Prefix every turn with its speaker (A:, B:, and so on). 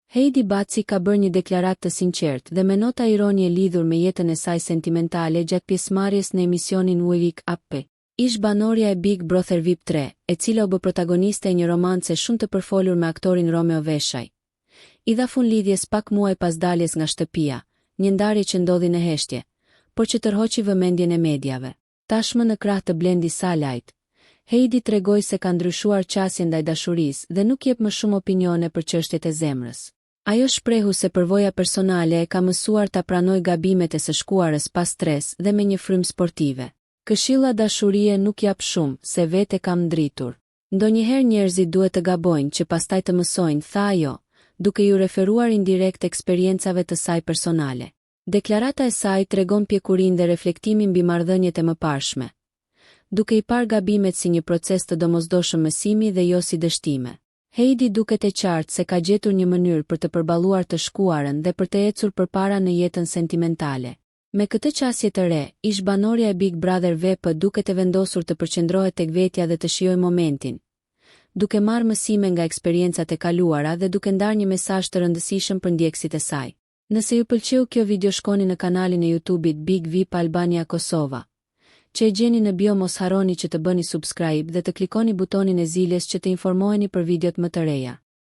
A: Heidi Baci ka bërë një deklaratë të sinqertë dhe me nota ironie lidhur me jetën e saj sentimentale gjatë pjesëmarrjes në emisionin Wake Up. Ish banorja e Big Brother VIP 3, e cila u bë protagoniste e një romance shumë të përfolur me aktorin Romeo Veshaj. I dha fund lidhjes pak muaj pas daljes nga shtëpia, një ndarje që ndodhi në heshtje, por që tërhoqi vëmendjen e mediave. Tashmë në krah të Blendi Salajt, Heidi tregoi se ka ndryshuar qasjen ndaj dashurisë dhe nuk jep më shumë opinione për çështjet e zemrës. Ajo shprehu se përvoja personale e ka mësuar ta pranoj gabimet e së shkuarës pa stres dhe me një frymë sportive. Këshilla dashurie nuk jap shumë, se vete kam ndritur. Ndonjëherë njerëzit duhet të gabojnë që pastaj të mësojnë, tha ajo, duke ju referuar indirekt eksperiencave të saj personale. Deklarata e saj tregon pjekurinë dhe reflektimin mbi marrëdhëniet e mëparshme, duke i parë gabimet si një proces të domosdoshëm mësimi dhe jo si dështime. Heidi duket e qartë se ka gjetur një mënyrë për të përballuar të shkuarën dhe për të ecur përpara në jetën sentimentale. Me këtë qasje të re, ish banorja e Big Brother VIP duket e vendosur të përqendrohet tek vetja dhe të shijojë momentin, duke marrë mësime nga eksperiencat e kaluara dhe duke ndarë një mesazh të rëndësishëm për ndjekësit e saj. Nëse ju pëlqeu kjo video, shkoni në kanalin e YouTube-it Big VIP Albania Kosova, që e gjeni në bio. Mos harroni që të bëni subscribe dhe të klikoni butonin e ziljes që të informoheni për videot më të reja.